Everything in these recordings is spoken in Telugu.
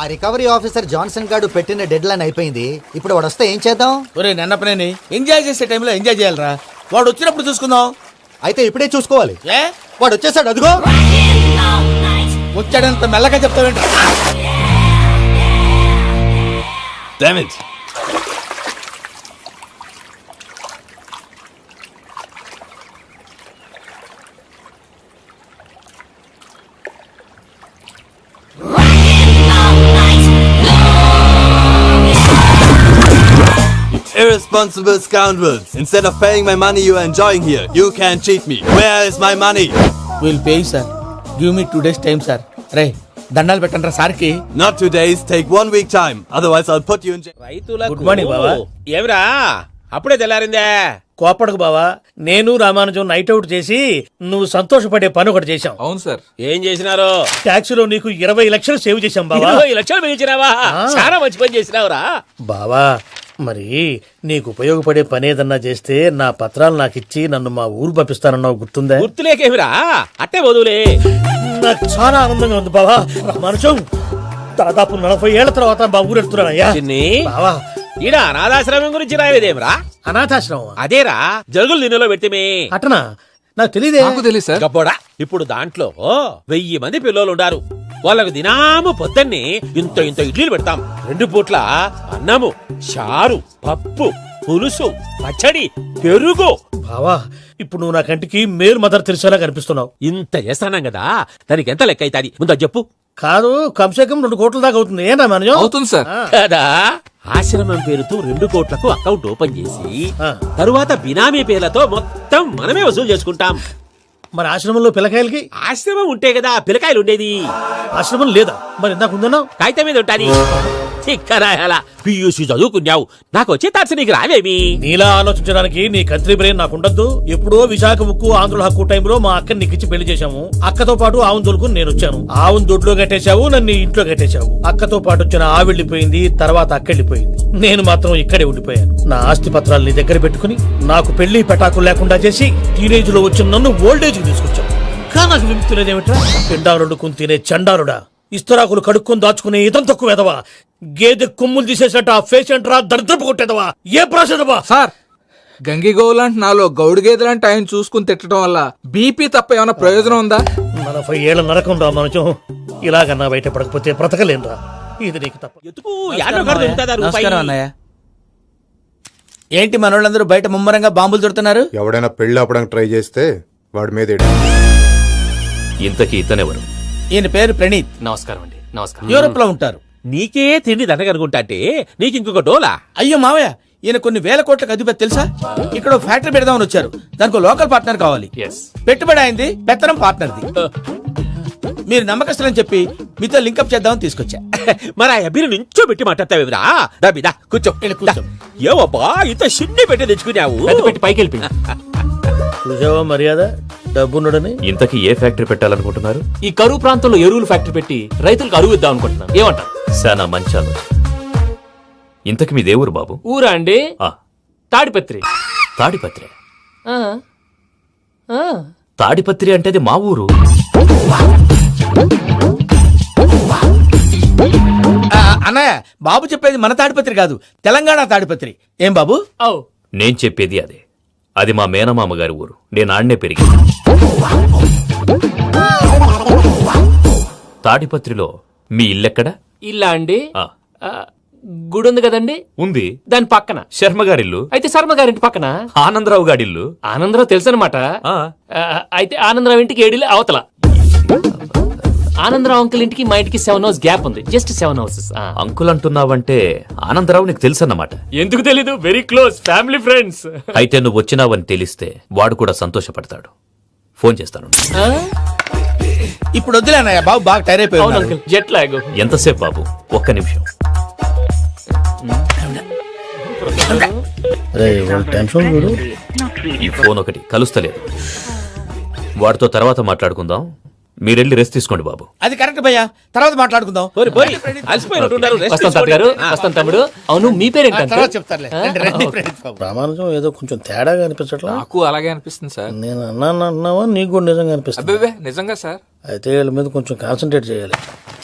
ఆ రికవరీ ఆఫీసర్ జాన్సన్ గారు పెట్టిన డెడ్ లైన్ అయిపోయింది. ఇప్పుడు వాడు వస్తే ఏం చేద్దాం? ఒరే నన్నపనేని ఎంజాయ్ చేసే టైంలో ఎంజాయ్ చేయాలరా. వాడు వచ్చినప్పుడు చూసుకుందాం. అయితే ఇప్పుడే చూసుకోవాలి. ఏ వాడు వచ్చేసాడు, అదిగో. వచ్చాడంత మెల్లగా చెప్తావేంట? Damn it. Irresponsible scoundrels. Instead of paying my money you are enjoying here, you can't cheat me. Where is my money? Will pay sir. Give me 2 days time sir. రే దండాలు పెట్టండి రా సార్కి. Not 2 days, take 1 week time. Otherwise I'll put you in jail. Good morning బావా. ఏమిరా అప్పుడే తెల్లారిందే? కోపడకు బావా, నేను రామానుజం నైట్ అవుట్ చేసి నువ్వు సంతోషపడే పని ఒకటి చేశాం. అవును సార్. ఏం చేసినారు? ట్యాక్సీలో నీకు 20 లక్షలు సేవ్ చేశాం బావా. 20 లక్షలు మిగిల్చినావా? చాలా మంచి పని చేసినావురా బావా. మరి నీకు ఉపయోగపడే పని ఏదన్నా చేస్తే నా పత్రాలు నాకు ఇచ్చి నన్ను మా ఊరు పంపిస్తానన్నావు, గుర్తుందా? గుర్తులేకేమిరా, అట్టే వదులే. నాకు చాలా ఆనందంగా ఉంది బావా. రామానుజం దాదాపు 40 ఏళ్ల తర్వాత మా ఊరు వెళ్తున్నానయ్యా. బావా ఈడ అనాథాశ్రమం గురించి రాయలేదేమిరా? అనాథాశ్రమం అదేరా, జరుగులు దీనిలో పెడితేమే. అటనా? నాకు తెలియదే. నాకు తెలియదు సార్. గబ్బోడా, ఇప్పుడు దాంట్లో 1000 మంది పిల్లలు ఉండారు. వాళ్ళకు దినాము పొద్దున్నే ఇంత ఇంత ఇడ్లీలు పెడతాం. 2 పూట్ల అన్నము, చారు, పప్పు, పులుసు, పచ్చడి, పెరుగు. బావా ఇప్పుడు నువ్వు నా కంటికి మేలు మదర్ తెరిసేలా కనిపిస్తున్నావు. ఇంత చేస్తానం కదా, దానికి ఎంత లెక్క అవుతుంది ముందు చెప్పు. కాదు, కమ్సే కమ్ 2 కోట్ల దాకా అవుతుంది. ఏం రామానుజం? అవుతుంది సార్. కదా, ఆశ్రమం పేరుతో 2 కోట్లకు అకౌంట్ ఓపెన్ చేసి తరువాత బినామీ పేర్లతో మొత్తం మనమే వసూలు చేసుకుంటాం. మరి ఆశ్రమంలో పిల్లకాయలకి? ఆశ్రమం ఉంటే కదా పిల్లకాయలు ఉండేది. ఆశ్రమం లేదా? మరి ఇందాక ఉందన్నావు. కాగితం మీద ఉంటాది. చిక్కరాయాల పియూసీ చదువుకున్నావు, నాకు వచ్చే తాట్స్ నీకు రావేమి? నీలా ఆలోచించడానికి నీ కంట్రీ బ్రెయిన్ నాకు ఉండద్దు. ఎప్పుడో విశాఖ ఉక్కు ఆంధ్రుల హక్కు టైంలో మా అక్కని నీకిచ్చి పెళ్లి చేశాము. అక్కతో పాటు ఆవును దొడుకుని నేను వచ్చాను. ఆవును దొడ్లో కట్టేశావు, నన్ను ఇంట్లో కట్టేశావు. అక్కతో పాటు వచ్చిన ఆవు వెళ్ళిపోయింది, తర్వాత అక్క వెళ్ళిపోయింది. నేను మాత్రం ఇక్కడే ఉండిపోయాను. నా ఆస్తి పత్రాలు నీ దగ్గర పెట్టుకుని నాకు పెళ్లి పెటాకులు లేకుండా చేసి టీనేజ్ లో వచ్చిన నన్ను ఓల్డేజ్ కి తీసుకొచ్చావు. కానీ నాకు విముక్తి లేదేమిట్రా? పిండారుడుకుని తినే చండారుడా, ఇస్తరాకులు కడుక్కొని దాచుకునే ఇతం తక్కువ ఎదవా, గేదె కొమ్ములు తీసేసట ఆ పేషెంట్ రా దరిద్రపు కొట్టేదవా, ఏ ప్రాసెదవా? సార్, గంగిగోవులాంటి నాలో గౌడు గేదెలాంటి ఆయన చూసుకుని తిట్టడం వల్ల బీపీ తప్ప ఏమైనా ప్రయోజనం ఉందా? 40 ఏళ్ల నరకం రా మనచం. ఇలాగన్నా బయటపడకపోతే బ్రతకలేనురా. ఇది నీకు తప్ప. నమస్కారం అన్నయ్య. ఏంటి మనోళ్ళందరూ బయట ముమ్మరంగా బాంబులు దొరుకుతున్నారు? ఎవడైనా పెళ్లి ఆపడానికి ట్రై చేస్తే వాడి మీద ఇంతకీ ఇతనెవరు? ఈయన పేరు ప్రణీత్. నమస్కారం అండి. నమస్కారం. యూరోప్ లో ఉంటారు. నీకే తిండి దండగనుకుంటా అంటే నీకు ఇంకొక డోలా? అయ్యో మావయ్య, ఈయన కొన్ని వేల కోట్లకు అధిపతి తెలుసా? ఇక్కడ ఫ్యాక్టరీ పెడదామని వచ్చారు. దానికి లోకల్ పార్ట్నర్ కావాలి. పెట్టుబడి అయింది, పెత్తనం పార్ట్నర్ది. మీరు నమ్మకస్తులని చెప్పి మీతో లింకప్ చేద్దామని తీసుకొచ్చా. మరి ఆ అబ్బిని నుంచో పెట్టి మాట్లాడతావేమిరా? దాబిదా కూర్చో. కూర్చో. ఏవబ్బా ఇంత షిన్ని పెట్టి తెచ్చుకున్నావు? పెట్టి పైకి వెళ్ళి చూసావా మర్యాద, డబ్బున్నడని. ఇంతకీ ఏ ఫ్యాక్టరీ పెట్టాలనుకుంటున్నారు? ఈ కరువు ప్రాంతంలో ఎరువులు ఫ్యాక్టరీ పెట్టి రైతులకు అరువు ఇద్దాం అనుకుంటున్నాను. ఏమంటారు? శానా మంచి ఆలోచన. ఇంతకి మీ దేవురు బాబు? ఊరా అండి? తాడిపత్రి. తాడిపత్రి? తాడిపత్రి అంటే అది మా ఊరు. అన్నయ్య, బాబు చెప్పేది మన తాడిపత్రి కాదు, తెలంగాణ తాడిపత్రి. ఏం బాబు? నేను చెప్పేది అదే. అది మా మేనమామ గారి ఊరు. నేను ఆడనే పెరిగింది. తాడిపత్రిలో మీ ఇల్లెక్కడ? ఇల్లా అండి? గుడి ఉంది కదండి? ఉంది. దాని పక్కన శర్మ గారిల్లు. అయితే శర్మ గారింటి పక్కన ఆనందరావు గారిల్లు. ఆనందరావు తెలుసు అనమాట. అయితే ఆనందరావు ఇంటికి 7 అవతల. ఆనందరావు అంకుల్ ఇంటికి మా ఇంటికి 7 hours గ్యాప్ ఉంది. Just 7 hours. అంకుల్ అంటున్నావంటే ఆనందరావు నీకు తెలుసు అన్నమాట. ఎందుకు తెలీదు? Very close family friends. అయితే నువ్వు వచ్చినావని తెలిస్తే వాడు కూడా సంతోషపడతాడు. ఫోన్ చేస్తాను. ఇప్పుడు వద్దులే అన్నయ్య, బాబు బాగా టైర్ అయిపోయాడు. Jet lag. ఎంతసేపు బాబు? ఒక్క నిమిషం. ఈ ఫోన్ ఒకటి కలుస్తలేదు. వాడితో తర్వాత మాట్లాడుకుందాం. మీరెళ్ళి రెస్ట్ తీసుకోండి బాబు. అది కరెక్ట్ భయ్యా, తర్వాత మాట్లాడుకుందాం. వస్తాను తమ్ముడు. అవును, మీ పేరేంటే? రామానుజం ఏదో కొంచెం తేడాగా అనిపించట్లా? నాకు అలాగే అనిపిస్తుంది సార్. నేను అన్నావా? నీకు కూడా నిజంగా అనిపిస్తుంది? నిజంగా సార్. అయితే వీళ్ళ మీద కొంచెం కాన్సన్ట్రేట్ చేయాలి.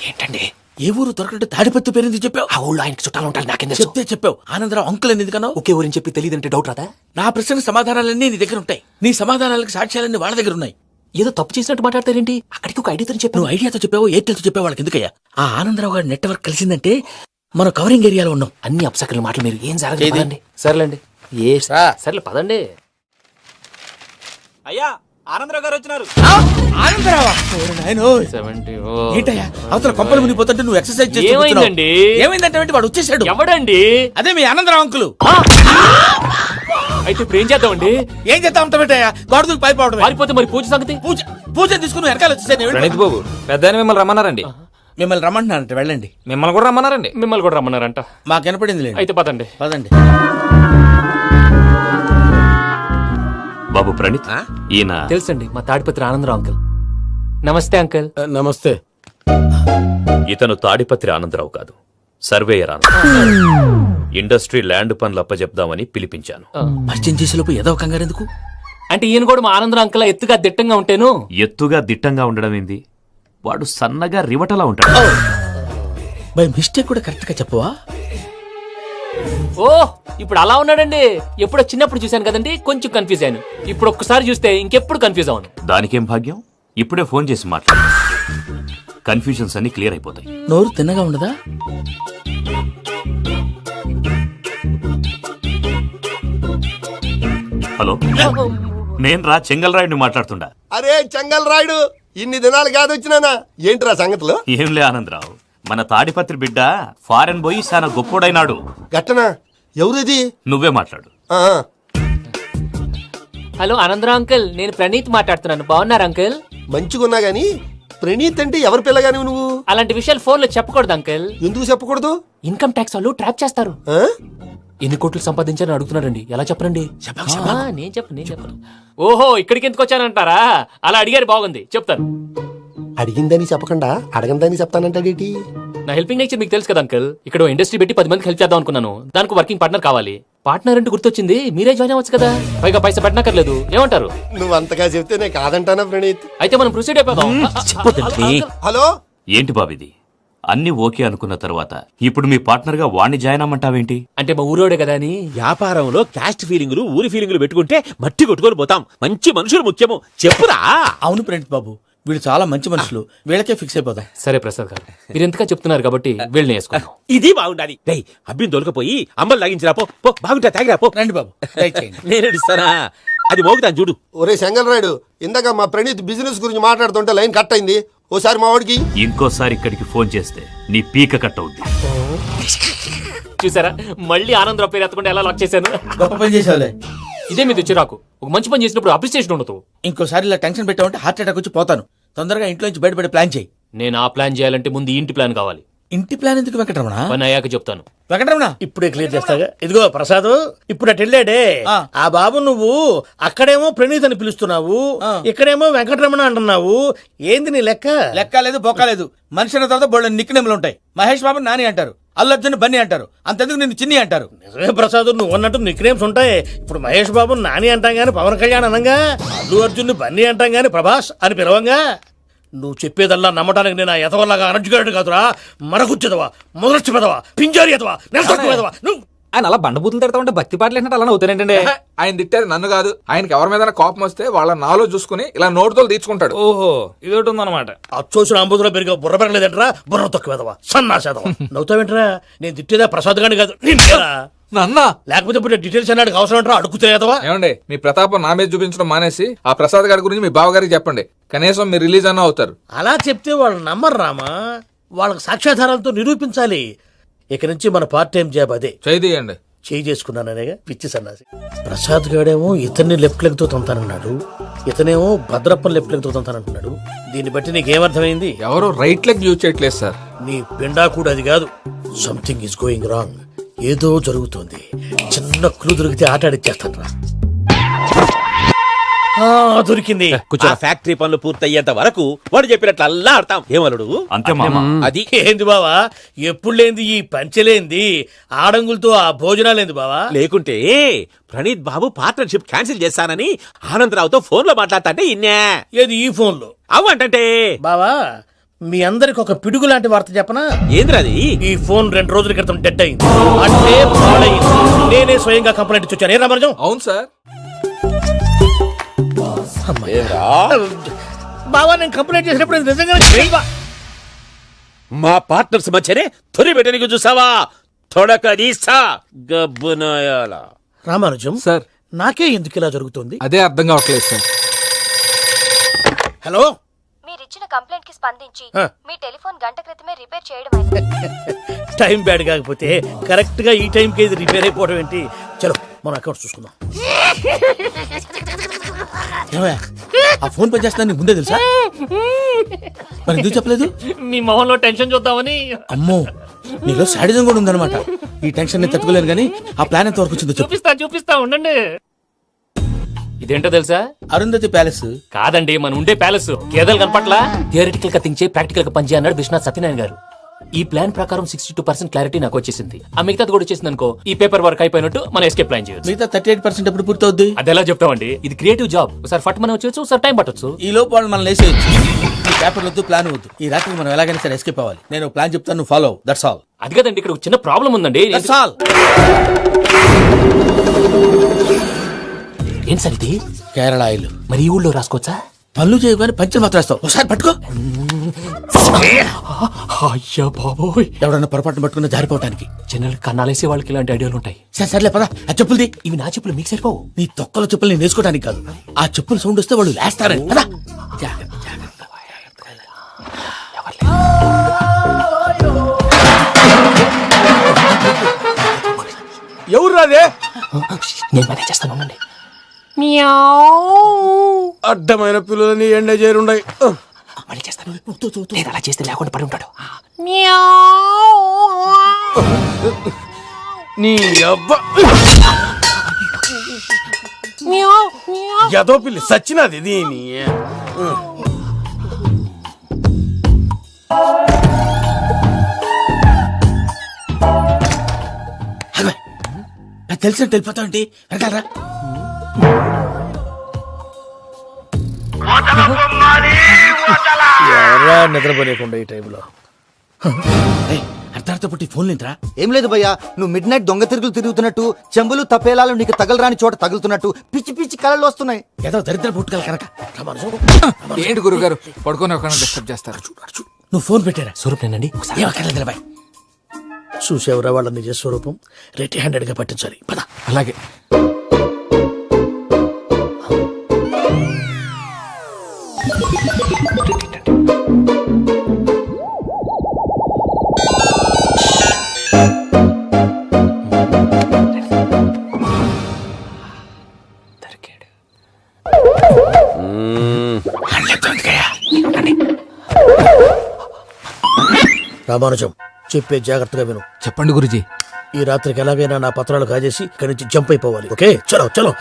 ఏంటండి ఏ ఊరు దొరకట్టు తాడిపత్రి పేరు ఎందుకు చెప్పావు? ఆ ఊళ్ళో ఆయనకి చుట్టాలు ఉంటారు నాకేం చెప్తే చెప్పావు. ఆనందరావు అంకుల్ అని ఎందుకన్నావు? ఒకే ఊరిని చెప్పి తెలియదంటే డౌట్ రాదా? నా ప్రశ్నకు సమాధానాలన్నీ నీ దగ్గర ఉంటాయి. నీ సమాధానాలకు సాక్ష్యాలన్నీ వాళ్ళ దగ్గర ఉన్నాయి. ఏదో తప్పు చేసినట్టు మాట్లాడతారేంటి? అక్కడికి ఒక ఐడియాతో చెప్పాను. నువ్వు ఐడియాతో చెప్పావు, ఎయిర్టెల్తో చెప్పావు, వాళ్ళకి ఎందుకయ్యా? ఆ ఆనందరావు గారి నెట్వర్క్ కలిసిందంటే మనం కవరింగ్ ఏరియాలో ఉన్నాం. అన్ని అప్సకల మాటలు మీరు ఏం జరగదు. ఏది? పదండి. సర్లేండి. సర్లే పదండి. అయ్యా ఆనందరావు గారు వచ్చినారు. ఆనందరావా? ఓరి నాయనో. 70. ఏంటయ్యా అవతల కొంపలు మునిగిపోతుంటే నువ్వు ఎక్సర్సైజ్ చేస్తూ ఏమైందండి? కూర్చున్నావు. ఏమైందంటే వాడు వచ్చేసాడు. ఎవడండి? అదే మీ ఆనందరావు అంకులు. అయితే ఇప్పుడు ఏం చేద్దామండి? ఏం చేస్తా ఉంటావేటయ్యా? గొడవకు పైపోవడం. పారిపోతే మరి పూజ సంగతి? పూజ తీసుకుని వెనకాల వచ్చేసాను. ప్రణీత్ బాబు పెద్ద మిమ్మల్ని రమ్మన్నారండి. మిమ్మల్ని రమ్మంటున్నారంట, వెళ్ళండి. మిమ్మల్ని కూడా రమ్మన్నారండి. మిమ్మల్ని కూడా రమ్మన్నారంట. మాకు వినపడింది లేండి. అయితే పదండి. పదండి. బాబు ప్రణీత్, ఈయన తెలుసండి, మా తాడిపత్రి ఆనందరావు అంకుల్. నమస్తే అంకుల్. నమస్తే. ఇతను తాడిపత్రి ఆనందరావు కాదు, సర్వేయర్ ఆనందరావు. ఇండస్ట్రీ ల్యాండ్ పనులు అప్పజెప్దామని పిలిపించాను. పరిచయం చేసేలోపు ఏదో కంగారు ఎందుకు? అంటే ఈయన కూడా మా ఆనందరావు అంకుల్ ఎత్తుగా దిట్టంగా ఉంటాను. ఎత్తుగా దిట్టంగా ఉండడం ఏంది, వాడు సన్నగా రివటలా ఉంటాడు. బై మిస్టేక్ కూడా కరెక్ట్ గా చెప్పవా? ఓ ఇప్పుడు అలా ఉన్నాడండి. ఎప్పుడో చిన్నప్పుడు చూశాను కదండి, కొంచెం కన్ఫ్యూజ్ అయ్యాను. ఇప్పుడు ఒక్కసారి చూస్తే ఇంకెప్పుడు కన్ఫ్యూజ్ అవ్వను. దానికేం భాగ్యం, ఇప్పుడే ఫోన్ చేసి మాట్లాడు. కన్ఫ్యూజన్స్ అన్ని క్లియర్ అయిపోతాయి. నోరు తిన్నగా ఉండదా? హలో, నేను రా చెంగల్ రాయుడిని మాట్లాడుతుండా. అరే చెంగల్ రాయుడు, ఇన్ని దినాలు కాదు వచ్చినానా? ఏంట్రా సంగతులు? ఏంలే ఆనందరావు, మన తాడిపత్రి బిడ్డ ఫారెన్ పోయి చాలా గొప్పోడైనాడు. గట్టనా? ఎవరిది? నువ్వే మాట్లాడు. ఆ, హలో ఆనందరావు అంకుల్, నేను ప్రణీత్ మాట్లాడుతున్నాను. బాగున్నారు అంకుల్? మంచిగున్నా గాని ప్రణీత్ అంటే ఎవరి పిల్లగాని నువ్వు? అలాంటి విషయాలు ఫోన్ లో చెప్పకూడదు అంకుల్. ఎందుకు చెప్పకూడదు? ఇన్కమ్ ట్యాక్స్ వాళ్ళు ట్రాప్ చేస్తారు. ఆ? ఎన్ని కోట్లు సంపాదించారని అడుగుతున్నారండి. ఎలా చెప్పరండి? నేను చెప్పను. ఓహో, ఇక్కడికి ఎందుకు వచ్చానంటారా? అలా అడిగారు, బాగుంది, చెప్తాను. అడిగిందని చెప్పకుండా అడగందని చెప్తానంటాడేటి? నా హెల్పింగ్ నేచర్ మీకు తెలుసు కదా అంకుల్. ఇక్కడ ఇండస్ట్రీ పెట్టి 10 మందికి హెల్ప్ చేద్దాం అనుకున్నాను. దానికి వర్కింగ్ పార్ట్నర్ కావాలి. పార్ట్నర్ అంటే గుర్తొచ్చింది, మీరే జాయిన్ అవ్వచ్చు కదా. పైగా పైసా పెట్టనక్కర్లేదు. ఏమంటారు? నువ్వు అంతగా చెప్తే నేను కాదంటానా ప్రణీత్? అయితే మనం ప్రొసీడ్ అయిపోదాం. హలో, ఏంటి బాబిది, అన్ని ఓకే అనుకున్న తర్వాత ఇప్పుడు మీ పార్ట్నర్ గా వాణ్ణి జాయిన్ అమ్మంటావేంటి? అంటే మా ఊరోడే కదా అని. వ్యాపారంలో క్యాస్ట్ ఫీలింగులు, ఊరి ఫీలింగులు పెట్టుకుంటే మట్టి కొట్టుకొని పోతాం. మంచి మనుషులు ముఖ్యము, చెప్పురా. అవును ప్రణీత్ బాబు, వీళ్ళు చాలా మంచి మనుషులు. వీళ్ళకే ఫిక్స్ అయిపోదాం. సరే ప్రసాద్ గారు, మీరు ఎంతగా చెప్తున్నారు కాబట్టి వీళ్ళని వేసుకుందాం. ఇది బాగుండాలి. డై అబ్బిని దొరకపోయి అమ్మలు లాగించిరా పో. పో బాగుంటా, తాగిరా పో. రండి బాబు, దయచేయండి. నేను ఇస్తానా? అది మోగుతాను చూడు. ఒరే చెంగల్ రాయుడు, ఇందాక మా ప్రణీత్ బిజినెస్ గురించి మాట్లాడుతుంటే లైన్ కట్ అయింది. ఓసారి మా వాడికి ఇంకోసారి ఇక్కడికి ఫోన్ చేస్తే నీ పీక కట్ అవుద్ది. చూసారా, మళ్ళీ ఆనందరావు పేరు ఎత్తకుండా ఎలా లాక్ చేశాను. గొప్ప పని చేసావులే. ఇదే మీద చిరాకు. ఒక మంచి పని చేసినప్పుడు అప్రిసియేషన్ ఉండదు. ఇంకోసారి ఇలా టెన్షన్ పెట్టామంటే హార్ట్ అటాక్ వచ్చి పోతాను. తొందరగా ఇంట్లో నుంచి బయటపడే ప్లాన్ చేయి. నేను ఆ ప్లాన్ చేయాలంటే ముందు ఇంటి ప్లాన్ కావాలి. ఇంటి ప్లాన్ ఎందుకు వెంకటరమణ? పని అయ్యాక చెప్తాను. వెంకటరమణ, ఇప్పుడే క్లియర్ చేస్తాగా. ఇదిగో ప్రసాద్, ఇప్పుడు అటు వెళ్ళాడే ఆ. ఆ బాబు, నువ్వు అక్కడేమో ప్రణీత్ అని పిలుస్తున్నావు, ఆ. ఇక్కడేమో వెంకటరమణ అంటున్నావు. ఏంది నీ లెక్క? లెక్క లేదు బొక్క లేదు. మనిషి అన్న తర్వాత బోళ్ళ నిక్నెములు ఉంటాయి. మహేష్ బాబు నాని అంటారు, అల్లు అర్జున్ బన్నీ అంటారు, అంతెందుకు నిన్ను చిన్ని అంటారు. నిజమే ప్రసాద్, నువ్వు అన్నట్టు నిక్నేమ్స్ ఉంటాయి. ఇప్పుడు మహేష్ బాబు నాని అంటాం గాని పవన్ కళ్యాణ్ అనంగా, అల్లు అర్జున్ బన్నీ అంటాం గాని ప్రభాస్ అని పిలవంగా. నువ్వు చెప్పేదల్లా నమ్మటానికి నేను ఆ ఎతవల్లాగా అనర్జుగాడు కాదురా. మరగుచ్చదవా, మొదలచ్చి పెదవా, పింజారి ఎదవా, నెలసొక్కుదవా నువ్వు. ఆయన అలా బండబూతులు తిడతా ఉంటే భక్తి పాటలు ఏంటంటే అలా అవుతానంటే. ఆయన తిట్టేది నన్ను కాదు. ఆయనకి ఎవరి మీద కోపం వస్తే వాళ్ళ నాలో చూసుకుని ఇలా నోటుతో తీర్చుకుంటాడు. ఓహో, ఇదొకటి ఉందన్నమాట. అచ్చోసిన అంబుధులో పెరిగే బుర్ర పెరగలేదంటరా, బుర్ర తొక్కువేదవా, సన్నాసేదవా. నవ్వుతావేంట్రా? నేను తిట్టేదా ప్రసాద్ గాని కాదు, నిన్నేరా. నన్నా? లేకపోతే ఇప్పుడు డీటెయిల్స్ అన్నాడు అవసరం అంటారా? అడుగుతాయేదవా. ఏమండి, మీ ప్రతాపం నా మీద చూపించడం మానేసి ఆ ప్రసాద్ గారి గురించి మీ బావగారికి చెప్పండి. కనీసం మీరు రిలీజ్ అన్న అవుతారు. అలా చెప్తే వాళ్ళు నమ్మరు రామా. వాళ్ళకి సాక్ష్యాధారాలతో నిరూపించాలి. ఇక నుంచి మన పార్ట్ టైం జాబ్ అదే. చేయండి. చేయి చేసుకున్నాననేగా పిచ్చి సన్నాసి. ప్రసాద్ గాడేమో ఇతన్ని లెఫ్ట్ లెగ్ తో తొంతానన్నాడు, ఇతనేమో భద్రప్పని లెఫ్ట్ లెగ్ తో తొంతానంటున్నాడు. దీన్ని బట్టి నీకేమర్థమైంది? ఎవరు రైట్ లెగ్ యూజ్ చేయట్లేదు సార్. నీ పిండా కూడా అది కాదు. Something is going wrong. ఏదో జరుగుతోంది. చిన్న క్లూ దొరికితే ఆట ఆడిచ్చేస్తాను రా. దొరికింది. ఆ ఫ్యాక్టరీ పనులు పూర్తయ్యేంత వరకు వాడు చెప్పినట్లు అల్లా ఆడతాం. ఏమలుడు? అంతే మామ. అది ఏంది బావా, ఎప్పుడు లేంది ఈ పంచలేంది, ఆడంగులతో ఆ భోజనాలేంది బావా? లేకుంటే ప్రణీత్ బాబు పార్ట్నర్షిప్ క్యాన్సిల్ చేస్తానని ఆనందరావుతో ఫోన్ లో మాట్లాడతా అంటే ఇన్నే. ఏది ఈ ఫోన్ లో? అవ్వంటే బావా, మీ అందరికి ఒక పిడుగు లాంటి వార్త చెప్పనా? ఏంద్రది? ఈ ఫోన్ 2 రోజుల క్రితం డెడ్ అయింది, అంటే పాడైంది. నేనే స్వయంగా కంప్లైంట్ ఇచ్చి వచ్చాను. ఏ రామరాజం? అవును సార్. బావా, నేను కంప్లైంట్ చేసినప్పుడు ఇది నిజంగా మా పార్ట్నర్స్ మధ్యనే తొలి పెట్టడానికి చూసావా? తొడక నీసా గబ్బునాయాల. రామానుజం సార్. నాకే ఎందుకు ఇలా జరుగుతుంది? అదే అర్థం కావట్లేదు సార్. హలో, మీరిచ్చిన కంప్లైంట్ కి స్పందించి ఆ. మీ టెలిఫోన్ గంట క్రితమే రిపేర్ చేయడం అయింది. టైం బ్యాడ్ కాకపోతే కరెక్ట్ గా ఈ టైం కి ఇది రిపేర్ అయిపోవడం ఏంటి? చలో మన అకౌంట్ చూసుకుందాం. ఏమయ్య, ఆ ఫోన్ పనిచేస్తుందని నీకు ముందే తెలుసా? మరి ఎందుకు చెప్పలేదు? మీ మొహంలో టెన్షన్ చూద్దామని. అమ్మో, నీలో శాడిజం కూడా ఉందన్నమాట. ఈ టెన్షన్ నేను తట్టుకోలేను కానీ ఆ ప్లాన్ ఎంత వరకు వచ్చిందో చెప్పు. చూపిస్తా ఉండండి. ఇదేంటో తెలుసా? అరుంధతి ప్యాలెస్. కాదండి, మన ఉండే ప్యాలెస్. గేదెలు కనపట్లా? థియరిటికల్ గా థింక్ చేయి, ప్రాక్టికల్ గా పనిచేయ అన్నాడు విశ్వనాథ్ సత్యనారాయణ గారు. ఈ ప్లాన్ ప్రకారం 62% క్లారిటీ నాకు వచ్చేసింది. ఆ మిగతాది కూడా వచ్చేసింది అనుకో, ఈ పేపర్ వర్క్ అయిపోయినట్టు మనం ఎస్కేప్ ప్లాన్ చేయొచ్చు. మిగతా 38% ఎప్పుడు పూర్తవుద్ది? అది ఎలా చెప్తామండి? ఇది క్రియేటివ్ జాబ్. ఒకసారి ఫట్ మనం వచ్చేయచ్చు, ఒకసారి టైం పట్టొచ్చు. ఈ లోపు వాళ్ళు మనం లేసేయచ్చు. ఈ పేపర్ వద్దు, ప్లాన్ వద్దు. ఈ రాత్రి మనం ఎలాగైనా సరే ఎస్కేప్ అవ్వాలి. నేను ప్లాన్ చెప్తాను, నువ్వు ఫాలో. That's all. అది కదండి, ఇక్కడ ఒక చిన్న ప్రాబ్లం ఉందండి. That's all. ఏం సార్ ఇది? కేరళ ఆయిల్. మరి ఈ ఊళ్ళో రాసుకోవచ్చా? పనులు చేయగానే పంచర్ మాత్రం వేస్తావు. ఒకసారి పట్టుకో. అయ్యా బాబోయ్, ఎవడన్నా పొరపాటున పట్టుకున్న జారిపోవటానికి. జనరల్ కన్నాలేసే వాళ్ళకి ఇలాంటి ఐడియాలు ఉంటాయి. సరే సర్లే పదా. ఆ చెప్పులది. ఇవి నా చెప్పులు మీకు సరిపోవు. నీ తొక్కల చెప్పులు నేను వేసుకోవడానికి కాదు, ఆ చెప్పులు సౌండ్ వస్తే వాళ్ళు లేస్తారని. పదా. జాగ్రత్త, జాగ్రత్త. ఎవరు రాదే? నేను మేనేజ్ చేస్తాను, ఉండండి. అడ్డమైన పిల్లలని ఎండ చేరుండయి. మళ్ళీ చేస్తాను. నేను అలా చేస్తే లేకుండా పడి ఉంటాడు. నీ అబ్బా ఎదో పిల్లి సచ్చినది దీని. నాకు తెలిసినట్టు వెళ్ళిపోతా ఉంటే వెనకాలరా. ఎవరా నిద్రపోలేకుండా ఈ టైంలో? అర్ధార్థ పుట్టి ఫోన్ లేంట్రా. ఏం లేదు భయ్యా, నువ్వు మిడ్ నైట్ దొంగ తిరుగులు తిరుగుతున్నట్టు, చెంబులు తపేలాలు నీకు తగలరాని చోట తగులుతున్నట్టు పిచ్చి పిచ్చి కళలు వస్తున్నాయి. ఏదో దరిద్ర పుట్టుకల కనుక. ఏంటి గురుగారు పడుకొని ఒక డిస్టర్బ్ చేస్తారు? నువ్వు ఫోన్ పెట్టారా? స్వరూప్ నేనండి. ఏమక్కర్లేదు బాయ్. చూసేవరా వాళ్ళ నిజ స్వరూపం. రెట్టి హ్యాండెడ్ గా పట్టించాలి. పద. అలాగే. రామానుజం, చెప్పే జాగ్రత్తగా విను. చెప్పండి గురుజీ. ఈ రాత్రికి ఎలాగైనా నా పత్రాలు కాజేసి ఇక్కడి నుంచి జంప్ అయిపోవాలి. ఓకే, చలో చలో.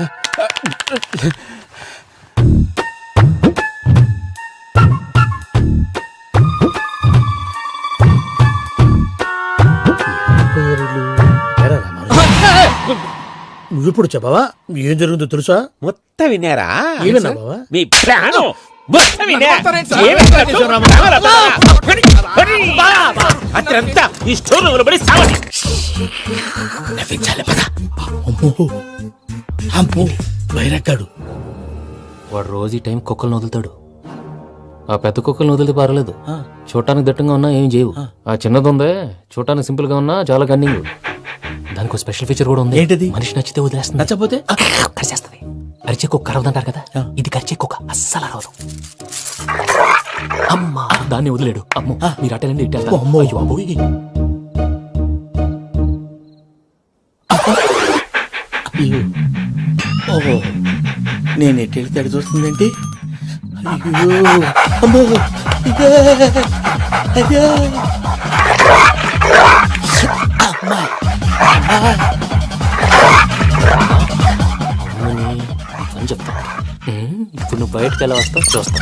నువ్విప్పుడు చెప్పవా ఏం జరుగుతుందో తెలుసా? మొత్తం విన్నారా? ఏమన్నా బావా? మీ ప్రాణం మొత్తం విన్నా? అత్రంతా ఈ స్టోర్ రూమ్ లో పడి సావండి. నవ్వించాలి పద. అమ్మో అమ్మో, వైరగ్గాడు. వాడు రోజు ఈ టైం కుక్కలను వదులుతాడు. ఆ పెద్ద కుక్కలను వదిలితే పర్లేదు, చూడటానికి దట్టంగా ఉన్నా ఏం చేయవు. ఆ చిన్నది ఉందే, చూడటానికి సింపుల్ గా ఉన్నా చాలా కన్నింగ్. దానికి ఒక స్పెషల్ ఫీచర్ కూడా ఉంది. ఏంటిది? మనిషి నచ్చితే వదిలేస్తుంది, నచ్చపోతే కరిచేస్తుంది. అరిచే కుక్క అరవదంటారు కదా, ఇది కరిచే కుక్క అస్సలు అరవదు. అమ్మా, దాన్ని వదిలేడు. అమ్మో, మీరు అటెండి ఇటు వెళ్తారు. అమ్మో. అయ్యో బాబోయ్. ఓహో, నేను ఎటు వెళ్తే అటు చూస్తుందేంటి? అయ్యో అమ్మో, అయ్యో, అయ్యో. అమ్మా, అని చెప్తా. ఇప్పుడు నువ్వు బయటకు ఎలా వస్తావు చూస్తా.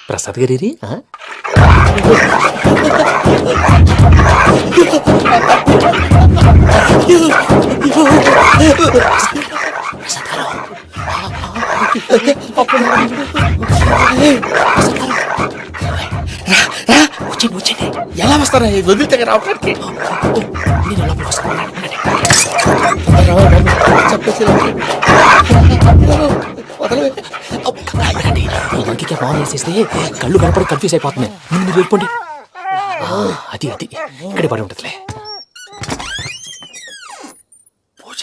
ప్రసాద్ గారి ఎలా వస్తారా వదిలితే రావడానికి ఈ లంకికి బాగా వేసేస్తే కళ్ళు కనపడి కన్ఫ్యూజ్ అయిపోతుంది. ముందు మీరు వెళ్ళిపోండి. అది అది ఇక్కడే పడి ఉంటుందిలే. పూజ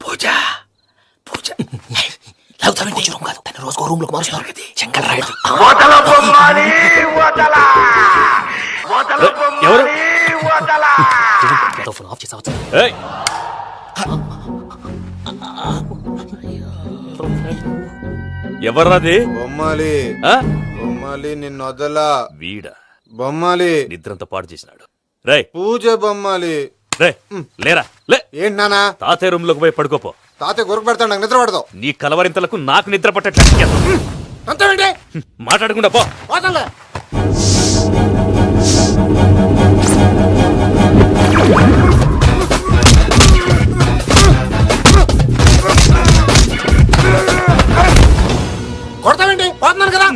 పూజ పూజ పూజ రూమ్ కాదు, తన రోజుకో రూమ్ లోకి మారుస్తున్నారు కదా. చెంకల్ రాయడం ఎవరు ఫోన్ ఆఫ్ చేసావచ్చు. ఏయ్! ఎవర్రాది? బొమ్మాలి ఆ? బొమ్మాలి నిన్ను వదలా. వీడా బొమ్మాలి నిద్రంతా పాడు చేసినాడు. రే పూజ బొమ్మాలి. రే లేరా లే. ఏంటి నానా? తాతయ్య రూమ్ లోకి పోయి పడుకోపో. తాతయ్య గురకు పెడతాడు, నాకు నిద్ర పడతావు. నీ కలవరింతలకు నాకు నిద్ర పట్టట్లేదు. అంతేంటి మాట్లాడకుండా పో. పోతాలే. కొడతావేంటి? పోతున్నాను కదా.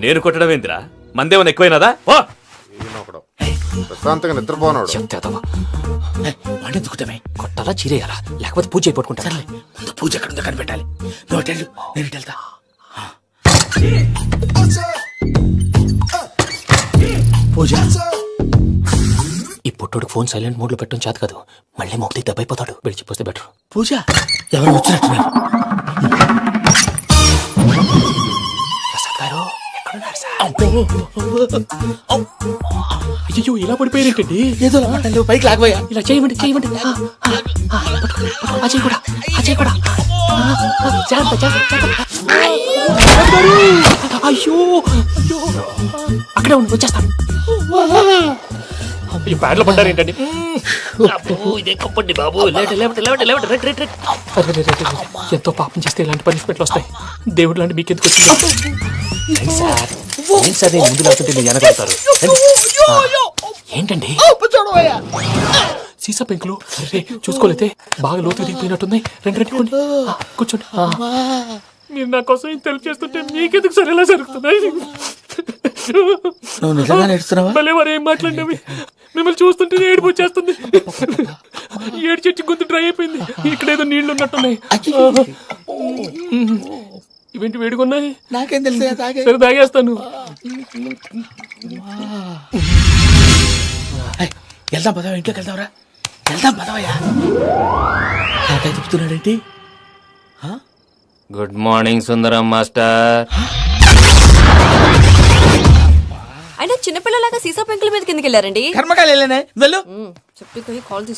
నేను కొట్టడం ఏంటిరా? మందేమన్నా ఎక్కువైనదా? ఓ ఈయనొకడు ప్రశాంతంగా నిద్రపోనాడు. చెప్తావా వాడెందుకుంటామే? కొట్టాలా చీరేయాలా లేకపోతే పూజ అయిపోట్టుకుంటా. ముందు పూజ ఎక్కడ ఉందో కనిపెట్టాలి. నువ్వు అటు వెళ్ళు, నేను ఇటు వెళ్తా. పూజ ఈ పుట్టుడికి ఫోన్ సైలెంట్ మోడ్ లో పెట్టడం చేత కాదు. మళ్ళీ మొక్కి దెబ్బైపోతాడు. విడిచిపోతే బెటర్. పూజ ఎవరు వచ్చినట్టున్నారు? ప్రసాద్ గారు ఎక్కడున్నారు సార్? అయ్యో ఇలా పడిపోయారేంటండి? ఏదో మాటలు పైకి లాగబోయా. ఇలా చేయమండి చేయమండి. అజయ్ కూడా అజయ్ కూడా జాగ్రత్త జాగ్రత్త జాగ్రత్త. అయ్యో అయ్యో అక్కడే ఉండి వచ్చేస్తాను. ఈ బ్యాడ్లో పడ్డారు ఏంటండి? ఇదే కప్పండి బాబు. ఎంతో పాపం చేస్తే ఇలాంటి పనిష్మెంట్లు వస్తాయి. దేవుడు లాంటి మీకు ఎందుకు వచ్చింది సార్? సరే ముందు లేకుంటే మీరు వెనకాడతారు. ఏంటండి సీసా పెంకులు? అరే చూసుకోలేతే బాగా లోతు దిగిపోయినట్టున్నాయి. రండి రండి కొండి కూర్చోండి. మీరు నా కోసం ఇంత హెల్ప్ చేస్తుంటే మీకెందుకు సరే ఎలా జరుగుతున్నాయి? నువ్వు నిజంగా నేర్చుతున్నావా? భలే వారు ఏం మాట్లాడినవి. మిమ్మల్ని చూస్తుంటే ఏడుపు వచ్చేస్తుంది. ఏడు చెట్టు గొంతు డ్రై అయిపోయింది. ఇక్కడ ఏదో నీళ్లు ఉన్నట్టున్నాయి. ఇవేంటి వేడుకున్నాయి? నాకేం తెలుసు. సరే తాగేస్తాను. వెళ్దాం పదవా, ఇంట్లోకి వెళ్దాంరా. వెళ్దాం పదవయ్యా. నాకై చెప్తున్నాడేంటి? గుడ్ మార్నింగ్ సుందరం మాస్టర్. అయినా చిన్నపిల్లలాగా సీసా పెంకుల మీద కిందకి వెళ్ళారండి. కర్మకాయలు వెళ్ళానే. వెళ్ళు. చెప్పి కాల్ తీసు.